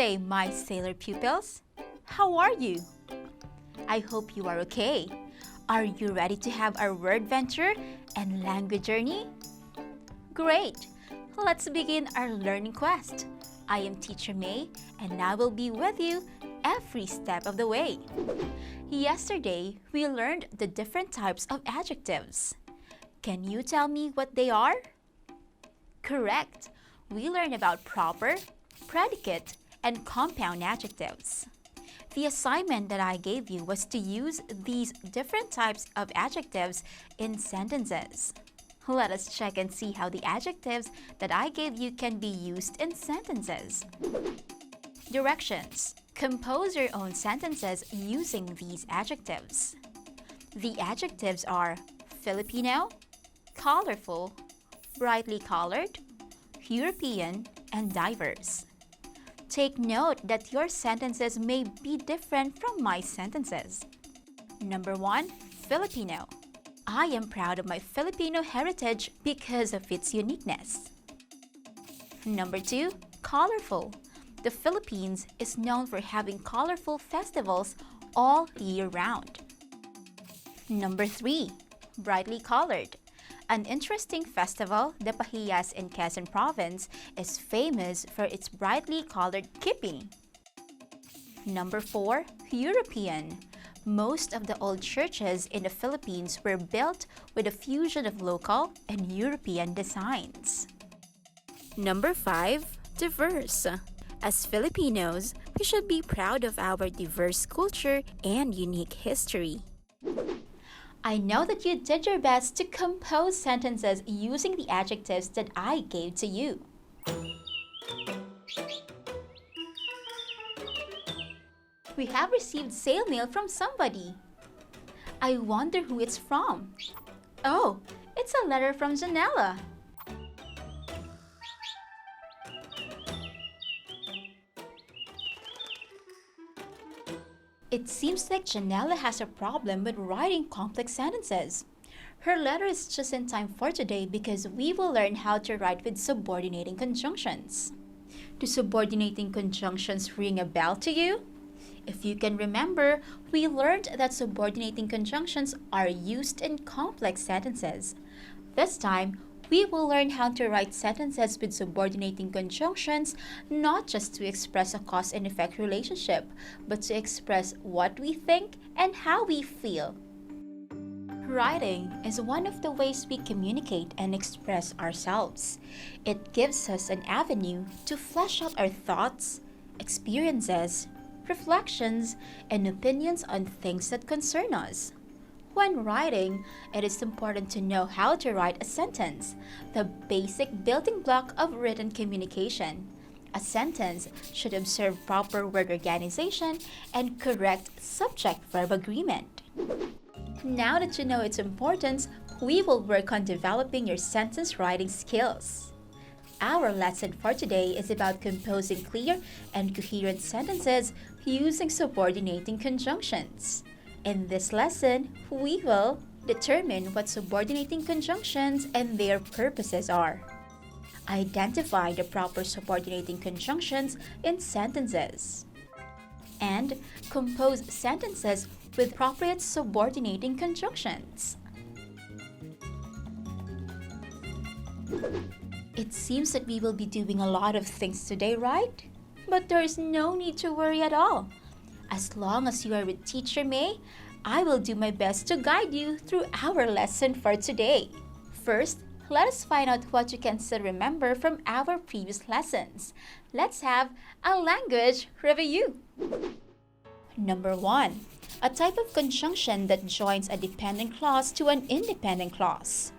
day, my sailor pupils. How are you? I hope you are okay. Are you ready to have our word venture and language journey? Great! Let's begin our learning quest. I am Teacher May, and I will be with you every step of the way. Yesterday, we learned the different types of adjectives. Can you tell me what they are? Correct! We learned about proper, predicate, and compound adjectives. The assignment that I gave you was to use these different types of adjectives in sentences. Let us check and see how the adjectives that I gave you can be used in sentences. Directions. Compose your own sentences using these adjectives. The adjectives are Filipino, colorful, brightly colored, European, and diverse. Take note that your sentences may be different from my sentences. Number 1, Filipino. I am proud of my Filipino heritage because of its uniqueness. Number 2, colorful. The Philippines is known for having colorful festivals all year round. Number 3, brightly colored. An interesting festival, the Pahiyas in Quezon Province, is famous for its brightly colored keeping. Number 4, European. Most of the old churches in the Philippines were built with a fusion of local and European designs. Number 5, diverse. As Filipinos, we should be proud of our diverse culture and unique history. I know that you did your best to compose sentences using the adjectives that I gave to you. We have received sale mail from somebody. I wonder who it's from. Oh, it's a letter from Janella. It seems like Janella has a problem with writing complex sentences. Her letter is just in time for today because we will learn how to write with subordinating conjunctions. Do subordinating conjunctions ring a bell to you? If you can remember, we learned that subordinating conjunctions are used in complex sentences. This time, we will learn how to write sentences with subordinating conjunctions, not just to express a cause and effect relationship, but to express what we think and how we feel. Writing is one of the ways we communicate and express ourselves. It gives us an avenue to flesh out our thoughts, experiences, reflections, and opinions on things that concern us. When writing, it is important to know how to write a sentence, the basic building block of written communication. A sentence should observe proper word organization and correct subject-verb agreement. Now that you know its importance, we will work on developing your sentence writing skills. Our lesson for today is about composing clear and coherent sentences using subordinating conjunctions. In this lesson, we will determine what subordinating conjunctions and their purposes are, identify the proper subordinating conjunctions in sentences, and compose sentences with appropriate subordinating conjunctions. It seems that we will be doing a lot of things today, right? But there is no need to worry at all. As long as you are with Teacher May, I will do my best to guide you through our lesson for today. First, let us find out what you can still remember from our previous lessons. Let's have a language review. Number 1, a type of conjunction that joins a dependent clause to an independent clause.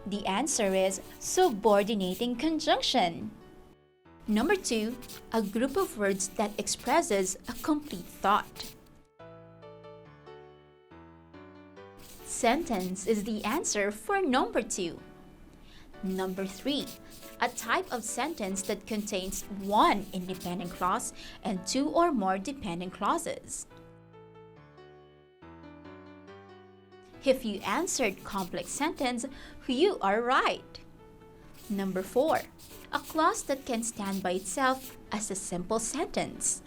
The answer is subordinating conjunction. Number 2, a group of words that expresses a complete thought. Sentence is the answer for number 2. Number 3, a type of sentence that contains one independent clause and 2 or more dependent clauses. If you answered complex sentence, you are right. Number 4, a clause that can stand by itself as a simple sentence.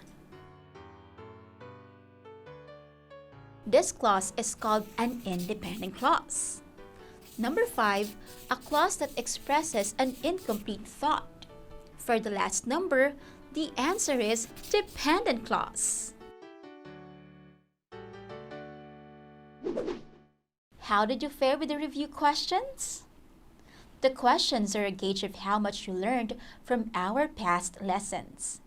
This clause is called an independent clause. Number 5, a clause that expresses an incomplete thought. For the last number, the answer is dependent clause. How did you fare with the review questions? The questions are a gauge of how much you learned from our past lessons.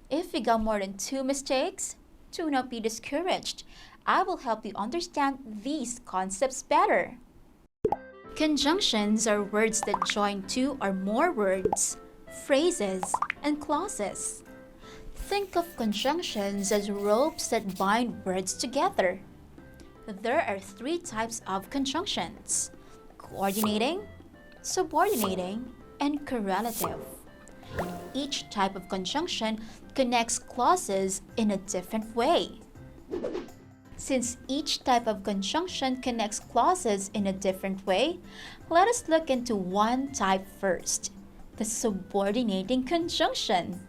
If you got more than 2 mistakes, do not be discouraged. I will help you understand these concepts better. Conjunctions are words that join 2 or more words, phrases, and clauses. Think of conjunctions as ropes that bind words together. There are 3 types of conjunctions: coordinating, subordinating, and correlative. Each type of conjunction connects clauses in a different way. Since each type of conjunction connects clauses in a different way, let us look into one type first, the subordinating conjunction.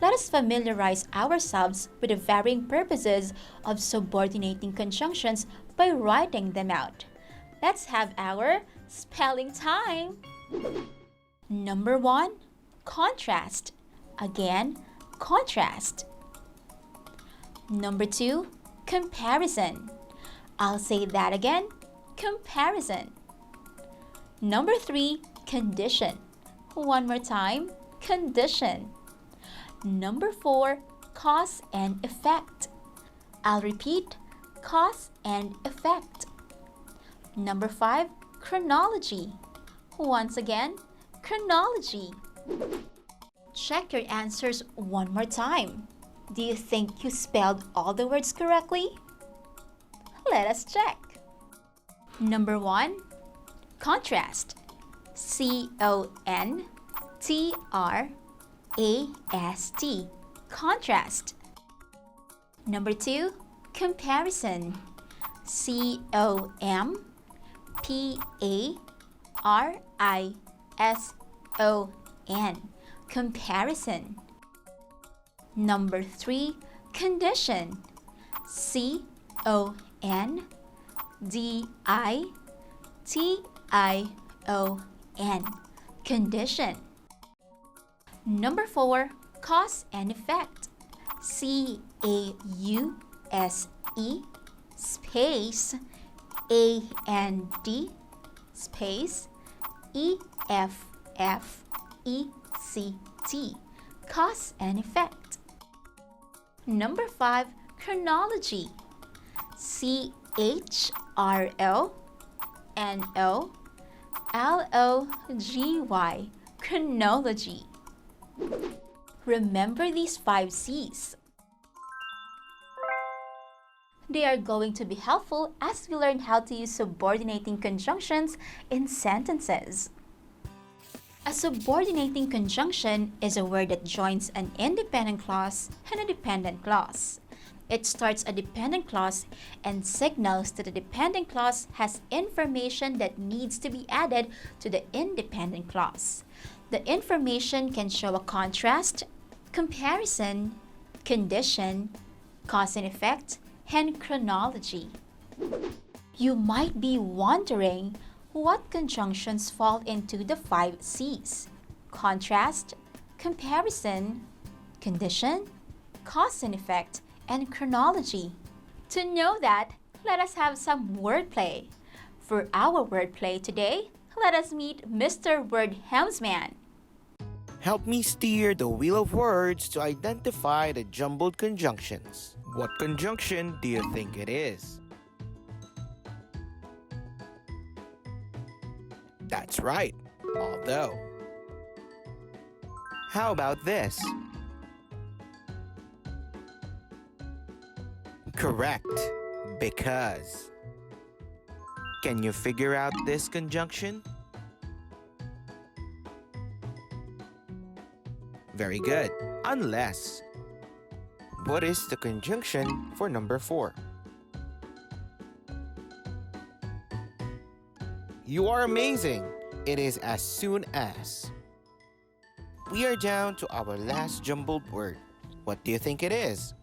Let us familiarize ourselves with the varying purposes of subordinating conjunctions by writing them out. Let's have our spelling time! Number 1, contrast. Again, contrast. Number 2, comparison. I'll say that again, comparison. Number 3, condition. One more time, condition. Number 4, cause and effect. I'll repeat, cause and effect. Number 5, chronology. Once again, chronology. Check your answers one more time. Do you think you spelled all the words correctly? Let us check. Number 1, contrast. C-O-N-T-R-A-S-T. Contrast. Number 2, comparison. C-O-M-P-A-R-I-S-O-N. Comparison. Number 3, condition. C-O-N-D-I-T-I-O-N. Condition. Number 4, cause and effect. C-A-U-S-E space A-N-D space E-F-F-E-C-T. Cause and effect. Number 5, chronology. C-H-R-O-N-O-L-O-G-Y. Chronology. Remember these 5 C's. They are going to be helpful as we learn how to use subordinating conjunctions in sentences. A subordinating conjunction is a word that joins an independent clause and a dependent clause. It starts a dependent clause and signals that the dependent clause has information that needs to be added to the independent clause. The information can show a contrast, comparison, condition, cause and effect, and chronology. You might be wondering what conjunctions fall into the 5 C's: contrast, comparison, condition, cause and effect, and chronology. To know that, let us have some wordplay. For our wordplay today, let us meet Mr. Word Helmsman. Help me steer the wheel of words to identify the jumbled conjunctions. What conjunction do you think it is? That's right, although. How about this? Correct, because. Can you figure out this conjunction? Very good, unless. What is the conjunction for number 4? You are amazing. It is as soon as. We are down to our last jumbled word. What do you think it is?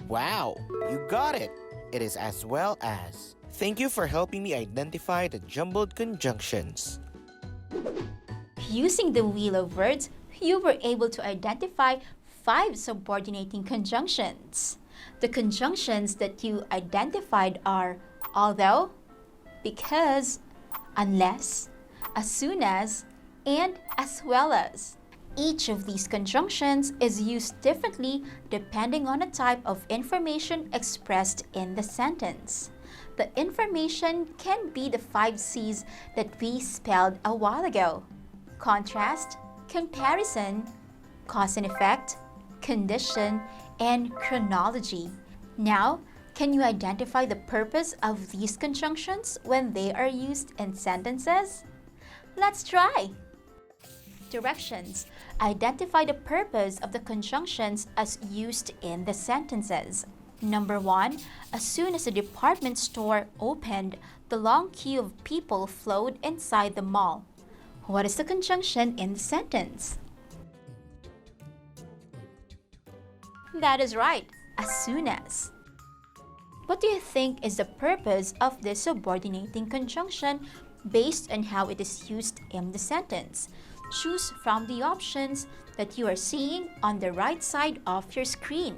Wow, you got it! It is as well as. Thank you for helping me identify the jumbled conjunctions. Using the wheel of words, you were able to identify 5 subordinating conjunctions. The conjunctions that you identified are although, because, unless, as soon as, and as well as. Each of these conjunctions is used differently depending on the type of information expressed in the sentence. The information can be the 5 C's that we spelled a while ago: contrast, comparison, cause and effect, condition, and chronology. Now, can you identify the purpose of these conjunctions when they are used in sentences? Let's try! Directions. Identify the purpose of the conjunctions as used in the sentences. Number 1. As soon as the department store opened, the long queue of people flowed inside the mall. What is the conjunction in the sentence? That is right, as soon as. What do you think is the purpose of this subordinating conjunction based on how it is used in the sentence? Choose from the options that you are seeing on the right side of your screen.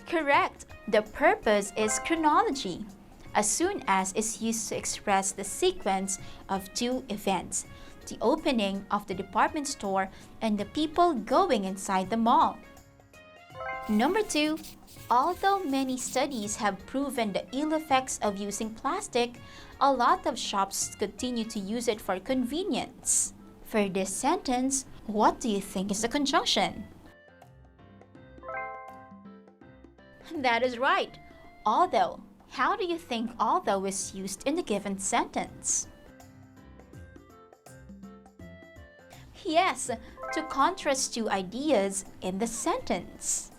Correct! The purpose is chronology. As soon as is used to express the sequence of 2 events: the opening of the department store and the people going inside the mall. Number 2. Although many studies have proven the ill effects of using plastic, a lot of shops continue to use it for convenience. For this sentence, what do you think is the conjunction? That is right, although. How do you think although is used in the given sentence? Yes, to contrast 2 ideas in the sentence.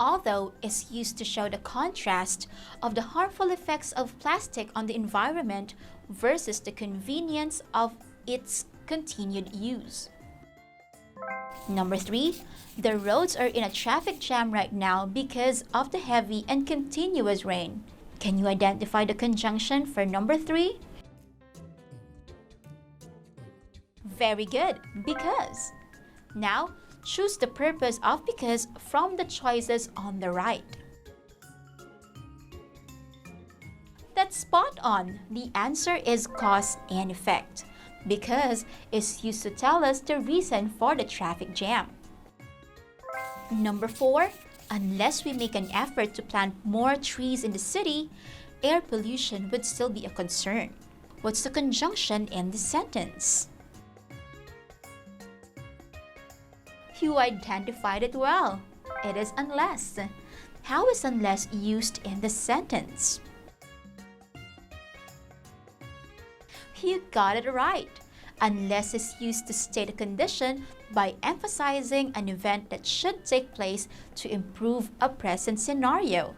Although is used to show the contrast of the harmful effects of plastic on the environment versus the convenience of its continued use. Number 3. The roads are in a traffic jam right now because of the heavy and continuous rain. Can you identify the conjunction for number 3? Very good, because. Now, choose the purpose of because from the choices on the right. That's spot on. The answer is cause and effect. Because is used to tell us the reason for the traffic jam. Number 4. Unless we make an effort to plant more trees in the city, air pollution would still be a concern. What's the conjunction in the sentence? You identified it well. It is unless. How is unless used in the sentence? You got it right. Unless is used to state a condition by emphasizing an event that should take place to improve a present scenario.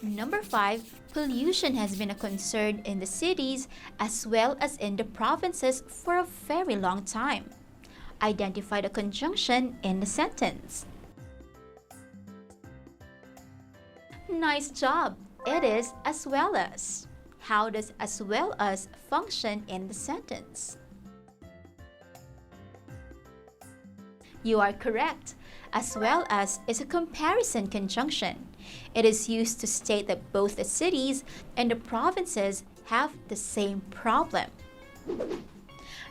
Number 5. Pollution has been a concern in the cities as well as in the provinces for a very long time. Identify the conjunction in the sentence. Nice job! It is as well as. How does as well as function in the sentence? You are correct. As well as is a comparison conjunction. It is used to state that both the cities and the provinces have the same problem.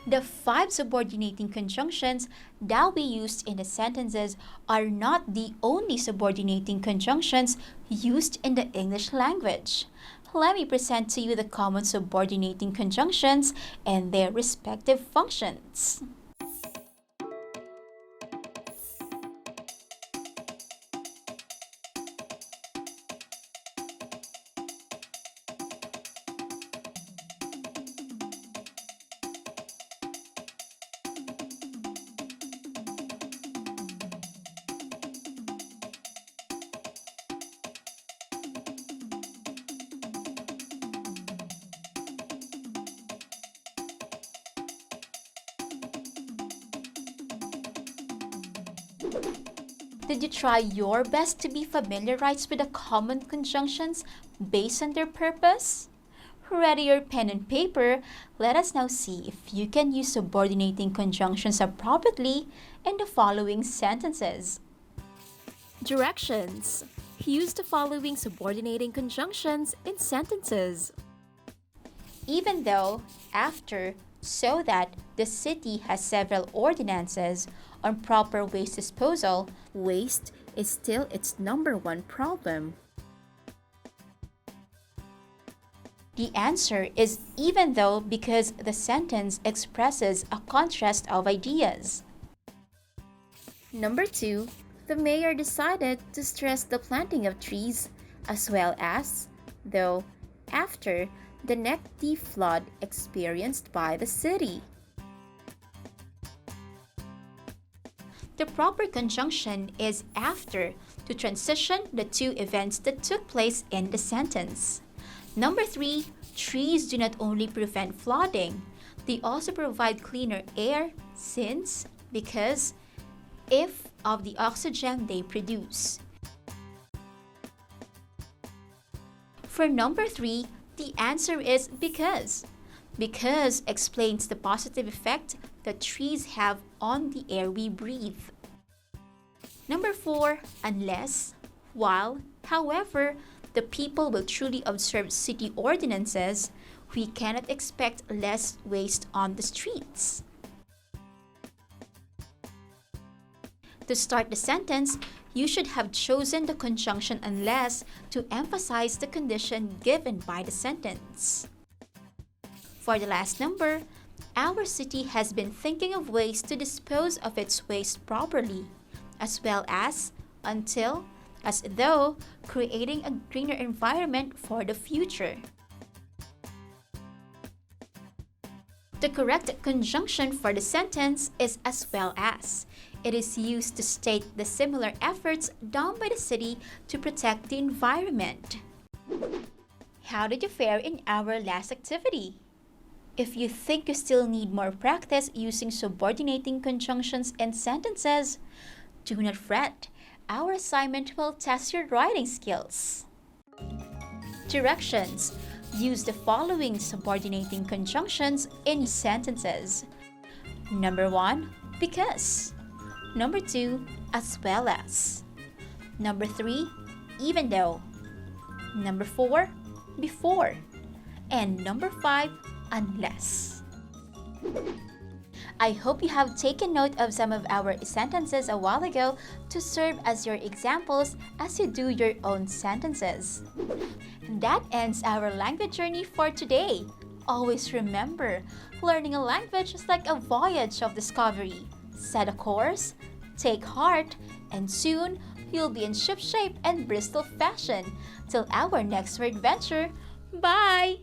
The 5 subordinating conjunctions that we used in the sentences are not the only subordinating conjunctions used in the English language. Let me present to you the common subordinating conjunctions and their respective functions. Did you try your best to be familiarized with the common conjunctions based on their purpose? Ready your pen and paper, let us now see if you can use subordinating conjunctions appropriately in the following sentences. Directions. Use the following subordinating conjunctions in sentences. Even though, after, so that the city has several ordinances on proper waste disposal, waste is still its number one problem. The answer is even though because the sentence expresses a contrast of ideas. Number 2, the mayor decided to stress the planting of trees as well as, though, after the neck deep flood experienced by the city. The proper conjunction is after to transition the two events that took place in the sentence. Number 3, trees do not only prevent flooding, they also provide cleaner air since, because, if of the oxygen they produce. For number 3, the answer is because. Because explains the positive effect that trees have on the air we breathe. Number 4, unless, while, however, the people will truly observe city ordinances, we cannot expect less waste on the streets. To start the sentence, you should have chosen the conjunction unless to emphasize the condition given by the sentence. For the last number, our city has been thinking of ways to dispose of its waste properly, as well as, until, as though, creating a greener environment for the future. The correct conjunction for the sentence is as well as. It is used to state the similar efforts done by the city to protect the environment. How did you fare in our last activity? If you think you still need more practice using subordinating conjunctions in sentences, do not fret. Our assignment will test your writing skills. Directions. Use the following subordinating conjunctions in sentences. Number 1, because. Number 2, as well as. Number 3, even though. Number 4, before. And number 5, unless. I hope you have taken note of some of our sentences a while ago to serve as your examples as you do your own sentences. That ends our language journey for today. Always remember, learning a language is like a voyage of discovery. Set a course, take heart, and soon you'll be in shipshape and Bristol fashion. Till our next adventure, bye!